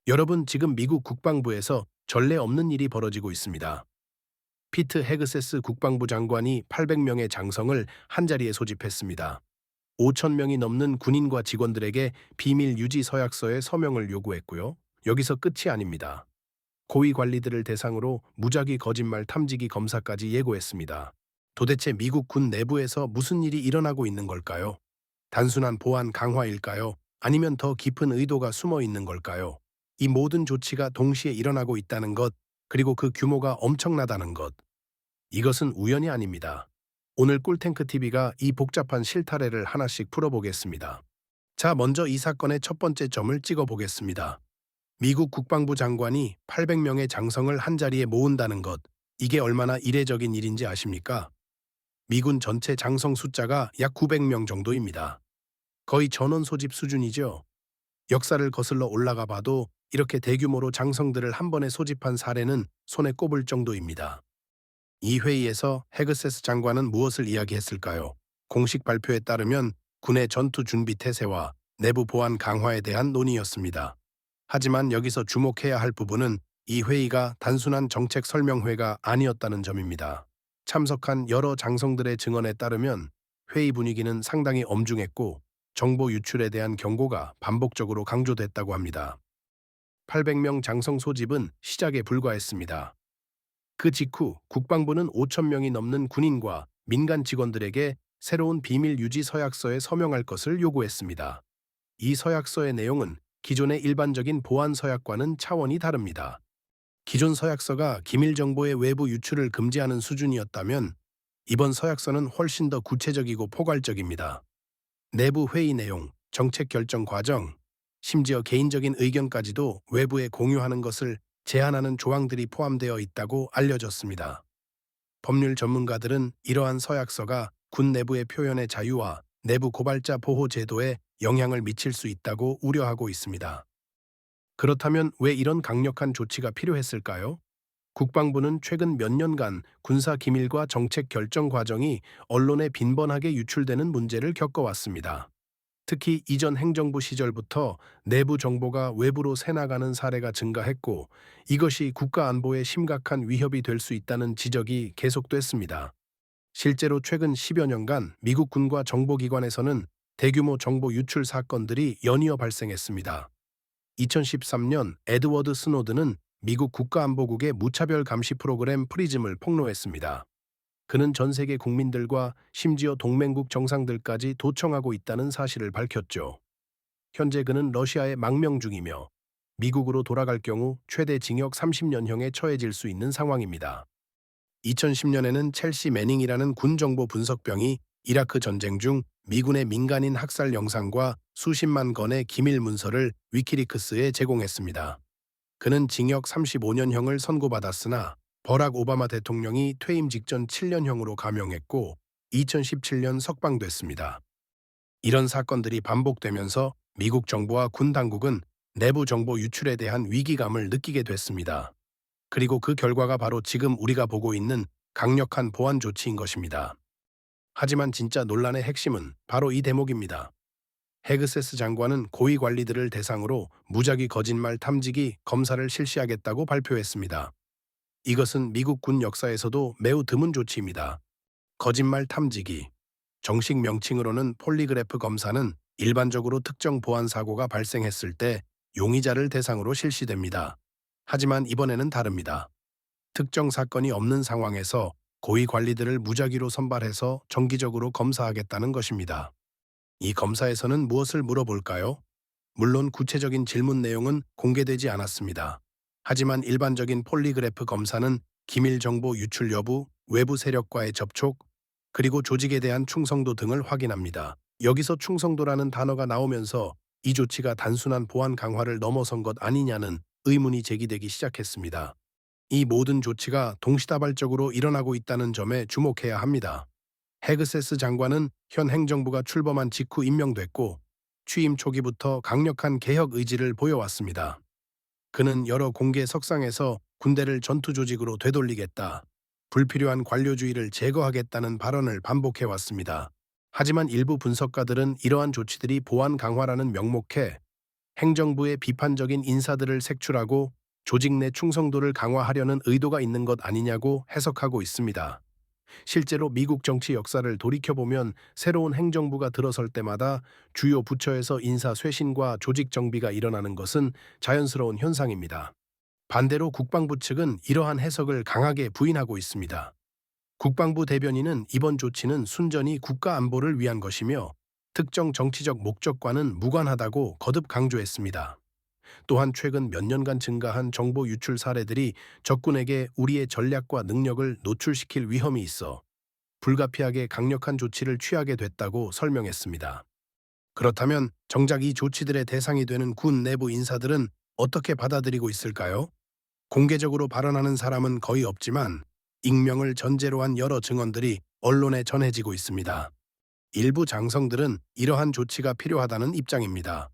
여러분, 지금 미국 국방부에서 전례 없는 일이 벌어지고 있습니다. 피트 헤그세스 국방부 장관이 800명의 장성을 한자리에 소집했습니다. 5천 명이 넘는 군인과 직원들에게 비밀 유지 서약서에 서명을 요구했고요. 여기서 끝이 아닙니다. 고위 관리들을 대상으로 무작위 거짓말 탐지기 검사까지 예고했습니다. 도대체 미국 군 내부에서 무슨 일이 일어나고 있는 걸까요? 단순한 보안 강화일까요? 아니면 더 깊은 의도가 숨어 있는 걸까요? 이 모든 조치가 동시에 일어나고 있다는 것, 그리고 그 규모가 엄청나다는 것. 이것은 우연이 아닙니다. 오늘 꿀탱크 TV가 이 복잡한 실타래를 하나씩 풀어보겠습니다. 자, 먼저 이 사건의 첫 번째 점을 찍어보겠습니다. 미국 국방부 장관이 800명의 장성을 한자리에 모은다는 것. 이게 얼마나 이례적인 일인지 아십니까? 미군 전체 장성 숫자가 약 900명 정도입니다. 거의 전원 소집 수준이죠. 역사를 거슬러 올라가 봐도 이렇게 대규모로 장성들을 한 번에 소집한 사례는 손에 꼽을 정도입니다. 이 회의에서 헤그세스 장관은 무엇을 이야기했을까요? 공식 발표에 따르면 군의 전투 준비 태세와 내부 보안 강화에 대한 논의였습니다. 하지만 여기서 주목해야 할 부분은 이 회의가 단순한 정책 설명회가 아니었다는 점입니다. 참석한 여러 장성들의 증언에 따르면 회의 분위기는 상당히 엄중했고 정보 유출에 대한 경고가 반복적으로 강조됐다고 합니다. 800명 장성 소집은 시작에 불과했습니다. 그 직후 국방부는 5천 명이 넘는 군인과 민간 직원들에게 새로운 비밀 유지 서약서에 서명할 것을 요구했습니다. 이 서약서의 내용은 기존의 일반적인 보안 서약과는 차원이 다릅니다. 기존 서약서가 기밀 정보의 외부 유출을 금지하는 수준이었다면 이번 서약서는 훨씬 더 구체적이고 포괄적입니다. 내부 회의 내용, 정책 결정 과정, 심지어 개인적인 의견까지도 외부에 공유하는 것을 제한하는 조항들이 포함되어 있다고 알려졌습니다. 법률 전문가들은 이러한 서약서가 군 내부의 표현의 자유와 내부 고발자 보호 제도에 영향을 미칠 수 있다고 우려하고 있습니다. 그렇다면 왜 이런 강력한 조치가 필요했을까요? 국방부는 최근 몇 년간 군사 기밀과 정책 결정 과정이 언론에 빈번하게 유출되는 문제를 겪어왔습니다. 특히 이전 행정부 시절부터 내부 정보가 외부로 새나가는 사례가 증가했고 이것이 국가 안보에 심각한 위협이 될 수 있다는 지적이 계속됐습니다. 실제로 최근 10여 년간 미국 군과 정보기관에서는 대규모 정보 유출 사건들이 연이어 발생했습니다. 2013년 에드워드 스노든은 미국 국가안보국의 무차별 감시 프로그램 프리즘을 폭로했습니다. 그는 전 세계 국민들과 심지어 동맹국 정상들까지 도청하고 있다는 사실을 밝혔죠. 현재 그는 러시아에 망명 중이며 미국으로 돌아갈 경우 최대 징역 30년형에 처해질 수 있는 상황입니다. 2010년에는 첼시 매닝이라는 군정보 분석병이 이라크 전쟁 중 미군의 민간인 학살 영상과 수십만 건의 기밀 문서를 위키리크스에 제공했습니다. 그는 징역 35년형을 선고받았으나 버락 오바마 대통령이 퇴임 직전 7년형으로 감형했고 2017년 석방됐습니다. 이런 사건들이 반복되면서 미국 정부와 군 당국은 내부 정보 유출에 대한 위기감을 느끼게 됐습니다. 그리고 그 결과가 바로 지금 우리가 보고 있는 강력한 보안 조치인 것입니다. 하지만 진짜 논란의 핵심은 바로 이 대목입니다. 헤그세스 장관은 고위 관리들을 대상으로 무작위 거짓말 탐지기 검사를 실시하겠다고 발표했습니다. 이것은 미국 군 역사에서도 매우 드문 조치입니다. 거짓말 탐지기. 정식 명칭으로는 폴리그래프 검사는 일반적으로 특정 보안 사고가 발생했을 때 용의자를 대상으로 실시됩니다. 하지만 이번에는 다릅니다. 특정 사건이 없는 상황에서 고위 관리들을 무작위로 선발해서 정기적으로 검사하겠다는 것입니다. 이 검사에서는 무엇을 물어볼까요? 물론 구체적인 질문 내용은 공개되지 않았습니다. 하지만 일반적인 폴리그래프 검사는 기밀 정보 유출 여부, 외부 세력과의 접촉, 그리고 조직에 대한 충성도 등을 확인합니다. 여기서 충성도라는 단어가 나오면서 이 조치가 단순한 보안 강화를 넘어선 것 아니냐는 의문이 제기되기 시작했습니다. 이 모든 조치가 동시다발적으로 일어나고 있다는 점에 주목해야 합니다. 헤그세스 장관은 현 행정부가 출범한 직후 임명됐고 취임 초기부터 강력한 개혁 의지를 보여왔습니다. 그는 여러 공개 석상에서 군대를 전투 조직으로 되돌리겠다, 불필요한 관료주의를 제거하겠다는 발언을 반복해왔습니다. 하지만 일부 분석가들은 이러한 조치들이 보안 강화라는 명목해 행정부의 비판적인 인사들을 색출하고 조직 내 충성도를 강화하려는 의도가 있는 것 아니냐고 해석하고 있습니다. 실제로 미국 정치 역사를 돌이켜보면 새로운 행정부가 들어설 때마다 주요 부처에서 인사 쇄신과 조직 정비가 일어나는 것은 자연스러운 현상입니다. 반대로 국방부 측은 이러한 해석을 강하게 부인하고 있습니다. 국방부 대변인은 이번 조치는 순전히 국가 안보를 위한 것이며 특정 정치적 목적과는 무관하다고 거듭 강조했습니다. 또한 최근 몇 년간 증가한 정보 유출 사례들이 적군에게 우리의 전략과 능력을 노출시킬 위험이 있어 불가피하게 강력한 조치를 취하게 됐다고 설명했습니다. 그렇다면 정작 이 조치들의 대상이 되는 군 내부 인사들은 어떻게 받아들이고 있을까요? 공개적으로 발언하는 사람은 거의 없지만 익명을 전제로 한 여러 증언들이 언론에 전해지고 있습니다. 일부 장성들은 이러한 조치가 필요하다는 입장입니다.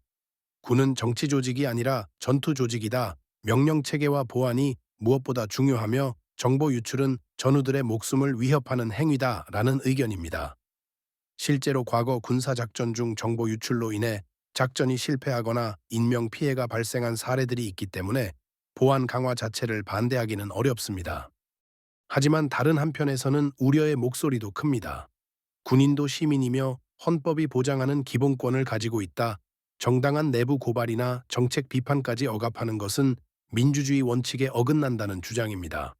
군은 정치 조직이 아니라 전투 조직이다. 명령 체계와 보안이 무엇보다 중요하며 정보 유출은 전우들의 목숨을 위협하는 행위다라는 의견입니다. 실제로 과거 군사작전 중 정보 유출로 인해 작전이 실패하거나 인명 피해가 발생한 사례들이 있기 때문에 보안 강화 자체를 반대하기는 어렵습니다. 하지만 다른 한편에서는 우려의 목소리도 큽니다. 군인도 시민이며 헌법이 보장하는 기본권을 가지고 있다. 정당한 내부 고발이나 정책 비판까지 억압하는 것은 민주주의 원칙에 어긋난다는 주장입니다.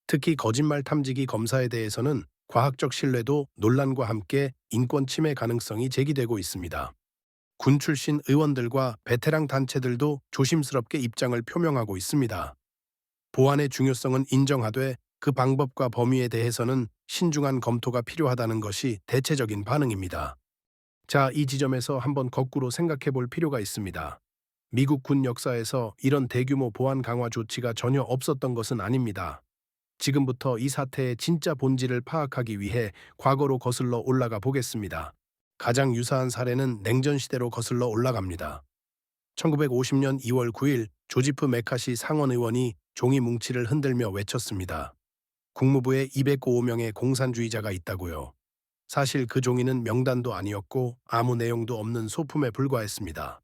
특히 거짓말 탐지기 검사에 대해서는 과학적 신뢰도 논란과 함께 인권 침해 가능성이 제기되고 있습니다. 군 출신 의원들과 베테랑 단체들도 조심스럽게 입장을 표명하고 있습니다. 보안의 중요성은 인정하되 그 방법과 범위에 대해서는 신중한 검토가 필요하다는 것이 대체적인 반응입니다. 자, 이 지점에서 한번 거꾸로 생각해 볼 필요가 있습니다. 미국 군 역사에서 이런 대규모 보안 강화 조치가 전혀 없었던 것은 아닙니다. 지금부터 이 사태의 진짜 본질을 파악하기 위해 과거로 거슬러 올라가 보겠습니다. 가장 유사한 사례는 냉전 시대로 거슬러 올라갑니다. 1950년 2월 9일 조지프 메카시 상원 의원이 종이 뭉치를 흔들며 외쳤습니다. 국무부에 205명의 공산주의자가 있다고요. 사실 그 종이는 명단도 아니었고 아무 내용도 없는 소품에 불과했습니다.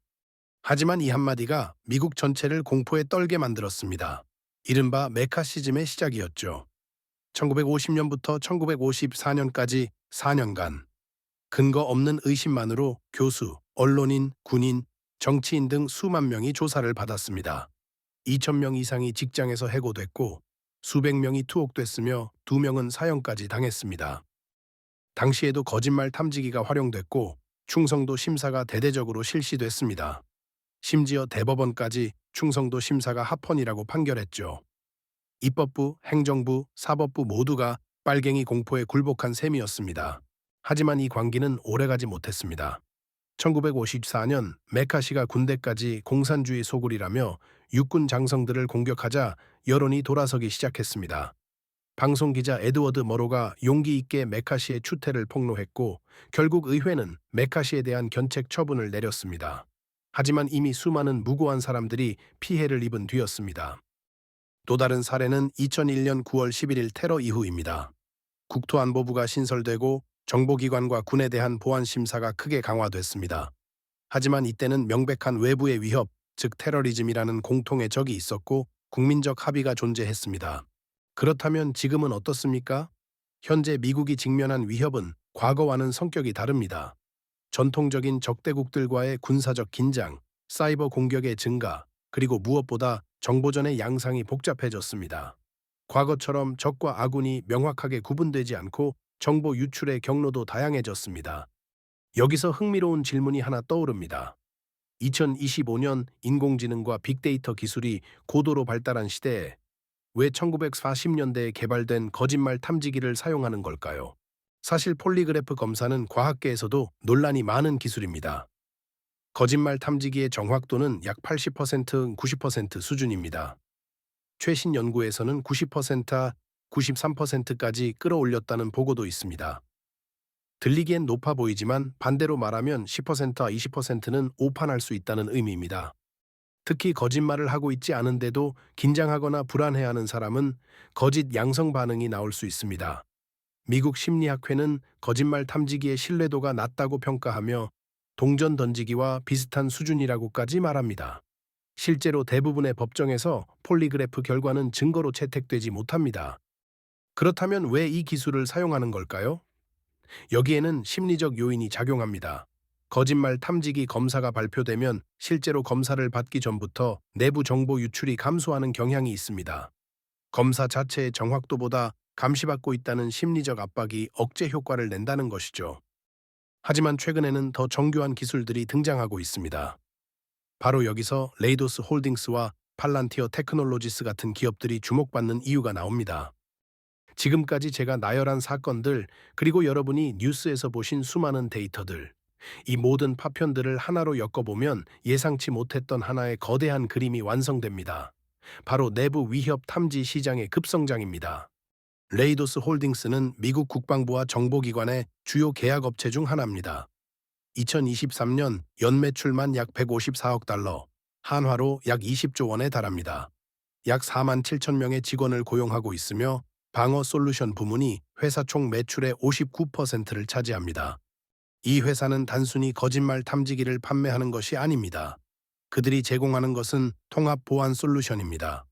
하지만 이 한마디가 미국 전체를 공포에 떨게 만들었습니다. 이른바 메카시즘의 시작이었죠. 1950년부터 1954년까지 4년간 근거 없는 의심만으로 교수, 언론인, 군인, 정치인 등 수만 명이 조사를 받았습니다. 2,000명 이상이 직장에서 해고됐고 수백 명이 투옥됐으며 2명은 사형까지 당했습니다. 당시에도 거짓말 탐지기가 활용됐고 충성도 심사가 대대적으로 실시됐습니다. 심지어 대법원까지 충성도 심사가 합헌이라고 판결했죠. 입법부, 행정부, 사법부 모두가 빨갱이 공포에 굴복한 셈이었습니다. 하지만 이 광기는 오래가지 못했습니다. 1954년 메카시가 군대까지 공산주의 소굴이라며 육군 장성들을 공격하자 여론이 돌아서기 시작했습니다. 방송기자 에드워드 머로가 용기 있게 메카시의 추태를 폭로했고 결국 의회는 메카시에 대한 견책 처분을 내렸습니다. 하지만 이미 수많은 무고한 사람들이 피해를 입은 뒤였습니다. 또 다른 사례는 2001년 9월 11일 테러 이후입니다. 국토안보부가 신설되고 정보기관과 군에 대한 보안 심사가 크게 강화됐습니다. 하지만 이때는 명백한 외부의 위협, 즉 테러리즘이라는 공통의 적이 있었고 국민적 합의가 존재했습니다. 그렇다면 지금은 어떻습니까? 현재 미국이 직면한 위협은 과거와는 성격이 다릅니다. 전통적인 적대국들과의 군사적 긴장, 사이버 공격의 증가, 그리고 무엇보다 정보전의 양상이 복잡해졌습니다. 과거처럼 적과 아군이 명확하게 구분되지 않고 정보 유출의 경로도 다양해졌습니다. 여기서 흥미로운 질문이 하나 떠오릅니다. 2025년 인공지능과 빅데이터 기술이 고도로 발달한 시대에 왜 1940년대에 개발된 거짓말 탐지기를 사용하는 걸까요? 사실 폴리그래프 검사는 과학계에서도 논란이 많은 기술입니다. 거짓말 탐지기의 정확도는 약 80%, 90% 수준입니다. 최신 연구에서는 90%, 93%까지 끌어올렸다는 보고도 있습니다. 들리기엔 높아 보이지만 반대로 말하면 10%와 20%는 오판할 수 있다는 의미입니다. 특히 거짓말을 하고 있지 않은데도 긴장하거나 불안해하는 사람은 거짓 양성 반응이 나올 수 있습니다. 미국 심리학회는 거짓말 탐지기의 신뢰도가 낮다고 평가하며 동전 던지기와 비슷한 수준이라고까지 말합니다. 실제로 대부분의 법정에서 폴리그래프 결과는 증거로 채택되지 못합니다. 그렇다면 왜 이 기술을 사용하는 걸까요? 여기에는 심리적 요인이 작용합니다. 거짓말 탐지기 검사가 발표되면 실제로 검사를 받기 전부터 내부 정보 유출이 감소하는 경향이 있습니다. 검사 자체의 정확도보다 감시받고 있다는 심리적 압박이 억제 효과를 낸다는 것이죠. 하지만 최근에는 더 정교한 기술들이 등장하고 있습니다. 바로 여기서 레이도스 홀딩스와 팔란티어 테크놀로지스 같은 기업들이 주목받는 이유가 나옵니다. 지금까지 제가 나열한 사건들, 그리고 여러분이 뉴스에서 보신 수많은 데이터들, 이 모든 파편들을 하나로 엮어보면 예상치 못했던 하나의 거대한 그림이 완성됩니다. 바로 내부 위협 탐지 시장의 급성장입니다. 레이도스 홀딩스는 미국 국방부와 정보기관의 주요 계약업체 중 하나입니다. 2023년 연매출만 약 154억 달러, 한화로 약 20조 원에 달합니다. 약 4만 7천 명의 직원을 고용하고 있으며 방어 솔루션 부문이 회사 총 매출의 59%를 차지합니다. 이 회사는 단순히 거짓말 탐지기를 판매하는 것이 아닙니다. 그들이 제공하는 것은 통합 보안 솔루션입니다.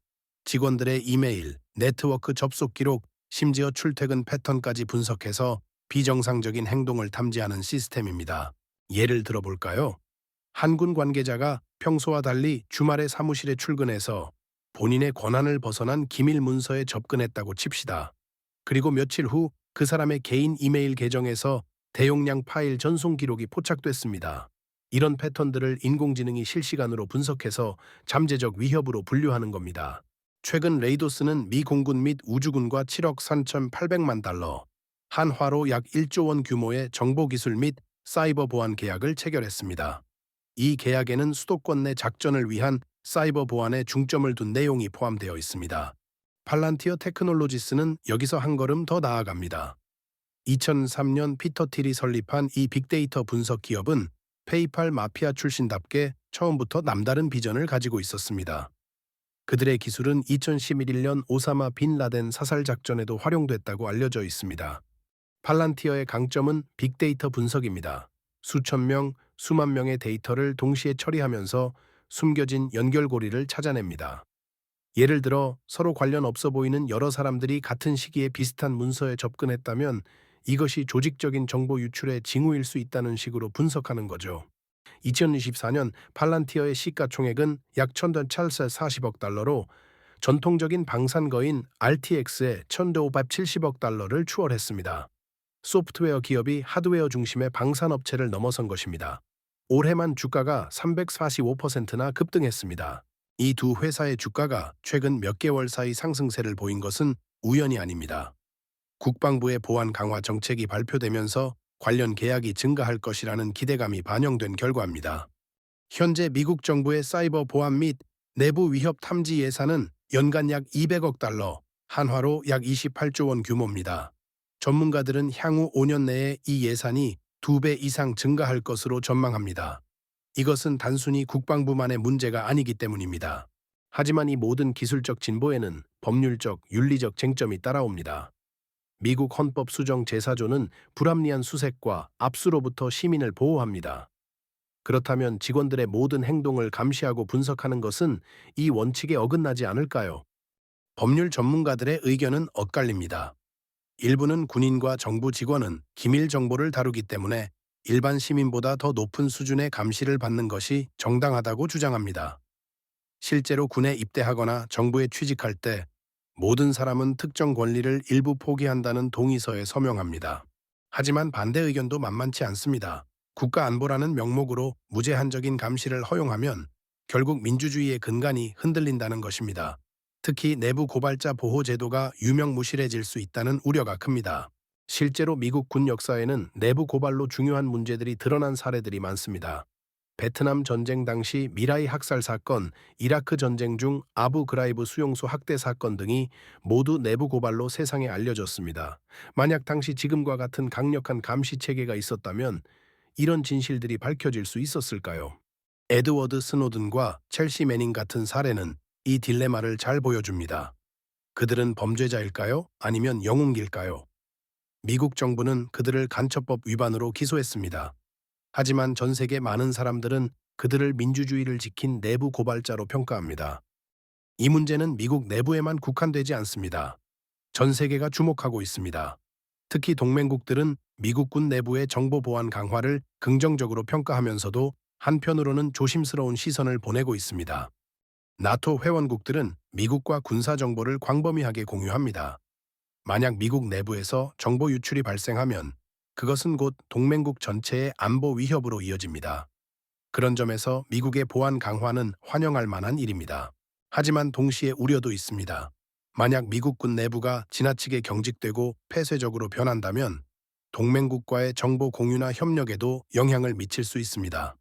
직원들의 이메일, 네트워크 접속 기록, 심지어 출퇴근 패턴까지 분석해서 비정상적인 행동을 탐지하는 시스템입니다. 예를 들어볼까요? 한 군 관계자가 평소와 달리 주말에 사무실에 출근해서 본인의 권한을 벗어난 기밀 문서에 접근했다고 칩시다. 그리고 며칠 후 그 사람의 개인 이메일 계정에서 대용량 파일 전송 기록이 포착됐습니다. 이런 패턴들을 인공지능이 실시간으로 분석해서 잠재적 위협으로 분류하는 겁니다. 최근 레이도스는 미 공군 및 우주군과 7억 3,800만 달러, 한화로 약 1조 원 규모의 정보기술 및 사이버 보안 계약을 체결했습니다. 이 계약에는 수도권 내 작전을 위한 사이버 보안에 중점을 둔 내용이 포함되어 있습니다. 팔란티어 테크놀로지스는 여기서 한 걸음 더 나아갑니다. 2003년 피터 틸이 설립한 이 빅데이터 분석 기업은 페이팔 마피아 출신답게 처음부터 남다른 비전을 가지고 있었습니다. 그들의 기술은 2011년 오사마 빈 라덴 사살 작전에도 활용됐다고 알려져 있습니다. 팔란티어의 강점은 빅데이터 분석입니다. 수천 명, 수만 명의 데이터를 동시에 처리하면서 숨겨진 연결고리를 찾아냅니다. 예를 들어 서로 관련 없어 보이는 여러 사람들이 같은 시기에 비슷한 문서에 접근했다면 이것이 조직적인 정보 유출의 징후일 수 있다는 식으로 분석하는 거죠. 2024년 팔란티어의 시가총액은 약 1,440억 달러로 전통적인 방산거인 RTX의 1,570억 달러를 추월했습니다. 소프트웨어 기업이 하드웨어 중심의 방산업체를 넘어선 것입니다. 올해만 주가가 345%나 급등했습니다. 이 두 회사의 주가가 최근 몇 개월 사이 상승세를 보인 것은 우연이 아닙니다. 국방부의 보안 강화 정책이 발표되면서 관련 계약이 증가할 것이라는 기대감이 반영된 결과입니다. 현재 미국 정부의 사이버 보안 및 내부 위협 탐지 예산은 연간 약 200억 달러, 한화로 약 28조 원 규모입니다. 전문가들은 향후 5년 내에 이 예산이 2배 이상 증가할 것으로 전망합니다. 이것은 단순히 국방부만의 문제가 아니기 때문입니다. 하지만 이 모든 기술적 진보에는 법률적, 윤리적 쟁점이 따라옵니다. 미국 헌법 수정 제4조는 불합리한 수색과 압수로부터 시민을 보호합니다. 그렇다면 직원들의 모든 행동을 감시하고 분석하는 것은 이 원칙에 어긋나지 않을까요? 법률 전문가들의 의견은 엇갈립니다. 일부는 군인과 정부 직원은 기밀 정보를 다루기 때문에 일반 시민보다 더 높은 수준의 감시를 받는 것이 정당하다고 주장합니다. 실제로 군에 입대하거나 정부에 취직할 때 모든 사람은 특정 권리를 일부 포기한다는 동의서에 서명합니다. 하지만 반대 의견도 만만치 않습니다. 국가 안보라는 명목으로 무제한적인 감시를 허용하면 결국 민주주의의 근간이 흔들린다는 것입니다. 특히 내부 고발자 보호 제도가 유명무실해질 수 있다는 우려가 큽니다. 실제로 미국 군 역사에는 내부 고발로 중요한 문제들이 드러난 사례들이 많습니다. 베트남 전쟁 당시 미라이 학살 사건, 이라크 전쟁 중 아부 그라이브 수용소 학대 사건 등이 모두 내부 고발로 세상에 알려졌습니다. 만약 당시 지금과 같은 강력한 감시 체계가 있었다면 이런 진실들이 밝혀질 수 있었을까요? 에드워드 스노든과 첼시 매닝 같은 사례는 이 딜레마를 잘 보여줍니다. 그들은 범죄자일까요? 아니면 영웅일까요? 미국 정부는 그들을 간첩법 위반으로 기소했습니다. 하지만 전 세계 많은 사람들은 그들을 민주주의를 지킨 내부 고발자로 평가합니다. 이 문제는 미국 내부에만 국한되지 않습니다. 전 세계가 주목하고 있습니다. 특히 동맹국들은 미국군 내부의 정보 보안 강화를 긍정적으로 평가하면서도 한편으로는 조심스러운 시선을 보내고 있습니다. 나토 회원국들은 미국과 군사 정보를 광범위하게 공유합니다. 만약 미국 내부에서 정보 유출이 발생하면 그것은 곧 동맹국 전체의 안보 위협으로 이어집니다. 그런 점에서 미국의 보안 강화는 환영할 만한 일입니다. 하지만 동시에 우려도 있습니다. 만약 미국군 내부가 지나치게 경직되고 폐쇄적으로 변한다면 동맹국과의 정보 공유나 협력에도 영향을 미칠 수 있습니다.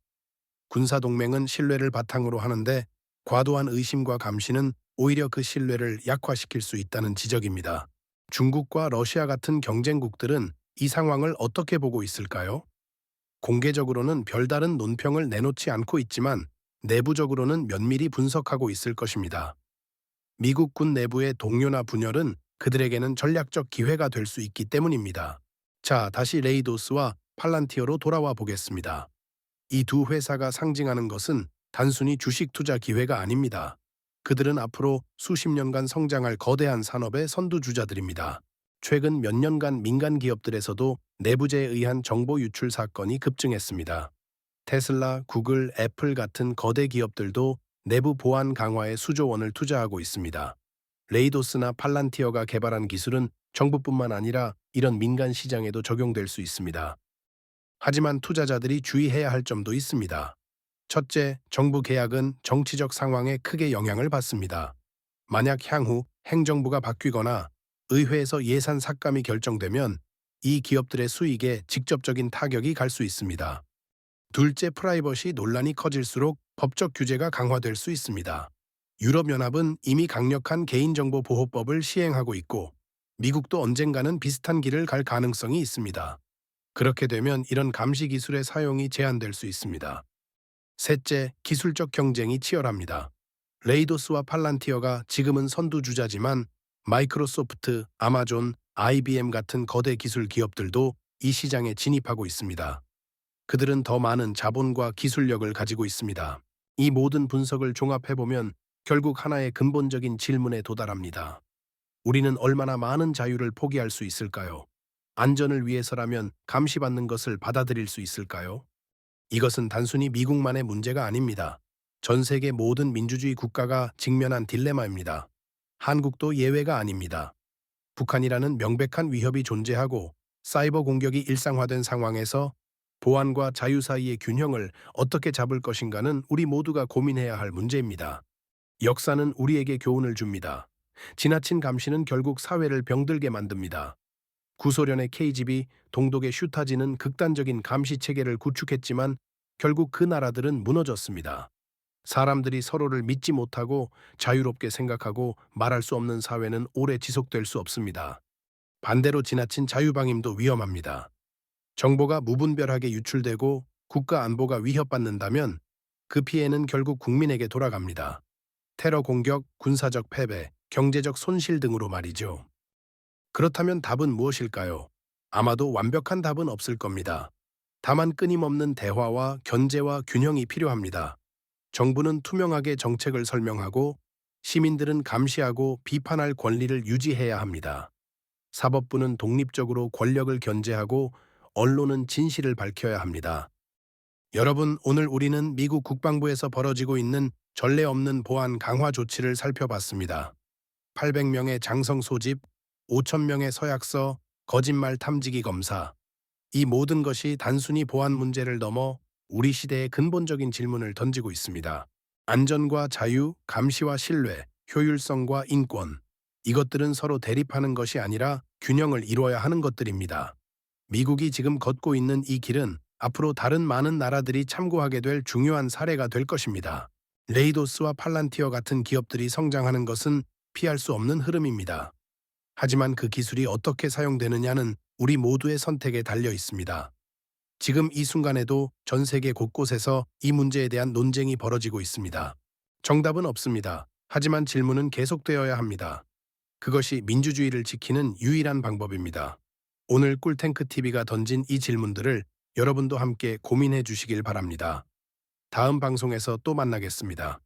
군사 동맹은 신뢰를 바탕으로 하는데 과도한 의심과 감시는 오히려 그 신뢰를 약화시킬 수 있다는 지적입니다. 중국과 러시아 같은 경쟁국들은 이 상황을 어떻게 보고 있을까요? 공개적으로는 별다른 논평을 내놓지 않고 있지만 내부적으로는 면밀히 분석하고 있을 것입니다. 미국 군 내부의 동료나 분열은 그들에게는 전략적 기회가 될 수 있기 때문입니다. 자, 다시 레이도스와 팔란티어로 돌아와 보겠습니다. 이 두 회사가 상징하는 것은 단순히 주식 투자 기회가 아닙니다. 그들은 앞으로 수십 년간 성장할 거대한 산업의 선두주자들입니다. 최근 몇 년간 민간 기업들에서도 내부제에 의한 정보 유출 사건이 급증했습니다. 테슬라, 구글, 애플 같은 거대 기업들도 내부 보안 강화에 수조 원을 투자하고 있습니다. 레이도스나 팔란티어가 개발한 기술은 정부뿐만 아니라 이런 민간 시장에도 적용될 수 있습니다. 하지만 투자자들이 주의해야 할 점도 있습니다. 첫째, 정부 계약은 정치적 상황에 크게 영향을 받습니다. 만약 향후 행정부가 바뀌거나 의회에서 예산 삭감이 결정되면 이 기업들의 수익에 직접적인 타격이 갈 수 있습니다. 둘째, 프라이버시 논란이 커질수록 법적 규제가 강화될 수 있습니다. 유럽연합은 이미 강력한 개인정보 보호법을 시행하고 있고 미국도 언젠가는 비슷한 길을 갈 가능성이 있습니다. 그렇게 되면 이런 감시 기술의 사용이 제한될 수 있습니다. 셋째, 기술적 경쟁이 치열합니다. 레이도스와 팔란티어가 지금은 선두주자지만 마이크로소프트, 아마존, IBM 같은 거대 기술 기업들도 이 시장에 진입하고 있습니다. 그들은 더 많은 자본과 기술력을 가지고 있습니다. 이 모든 분석을 종합해보면 결국 하나의 근본적인 질문에 도달합니다. 우리는 얼마나 많은 자유를 포기할 수 있을까요? 안전을 위해서라면 감시받는 것을 받아들일 수 있을까요? 이것은 단순히 미국만의 문제가 아닙니다. 전 세계 모든 민주주의 국가가 직면한 딜레마입니다. 한국도 예외가 아닙니다. 북한이라는 명백한 위협이 존재하고 사이버 공격이 일상화된 상황에서 보안과 자유 사이의 균형을 어떻게 잡을 것인가는 우리 모두가 고민해야 할 문제입니다. 역사는 우리에게 교훈을 줍니다. 지나친 감시는 결국 사회를 병들게 만듭니다. 구소련의 KGB, 동독의 슈타지는 극단적인 감시 체계를 구축했지만 결국 그 나라들은 무너졌습니다. 사람들이 서로를 믿지 못하고 자유롭게 생각하고 말할 수 없는 사회는 오래 지속될 수 없습니다. 반대로 지나친 자유방임도 위험합니다. 정보가 무분별하게 유출되고 국가 안보가 위협받는다면 그 피해는 결국 국민에게 돌아갑니다. 테러 공격, 군사적 패배, 경제적 손실 등으로 말이죠. 그렇다면 답은 무엇일까요? 아마도 완벽한 답은 없을 겁니다. 다만 끊임없는 대화와 견제와 균형이 필요합니다. 정부는 투명하게 정책을 설명하고 시민들은 감시하고 비판할 권리를 유지해야 합니다. 사법부는 독립적으로 권력을 견제하고 언론은 진실을 밝혀야 합니다. 여러분, 오늘 우리는 미국 국방부에서 벌어지고 있는 전례 없는 보안 강화 조치를 살펴봤습니다. 800명의 장성 소집, 5,000명의 서약서, 거짓말 탐지기 검사. 이 모든 것이 단순히 보안 문제를 넘어 우리 시대의 근본적인 질문을 던지고 있습니다. 안전과 자유, 감시와 신뢰, 효율성과 인권. 이것들은 서로 대립하는 것이 아니라 균형을 이루어야 하는 것들입니다. 미국이 지금 걷고 있는 이 길은 앞으로 다른 많은 나라들이 참고하게 될 중요한 사례가 될 것입니다. 레이도스와 팔란티어 같은 기업들이 성장하는 것은 피할 수 없는 흐름입니다. 하지만 그 기술이 어떻게 사용되느냐는 우리 모두의 선택에 달려 있습니다. 지금 이 순간에도 전 세계 곳곳에서 이 문제에 대한 논쟁이 벌어지고 있습니다. 정답은 없습니다. 하지만 질문은 계속되어야 합니다. 그것이 민주주의를 지키는 유일한 방법입니다. 오늘 꿀탱크 TV가 던진 이 질문들을 여러분도 함께 고민해 주시길 바랍니다. 다음 방송에서 또 만나겠습니다.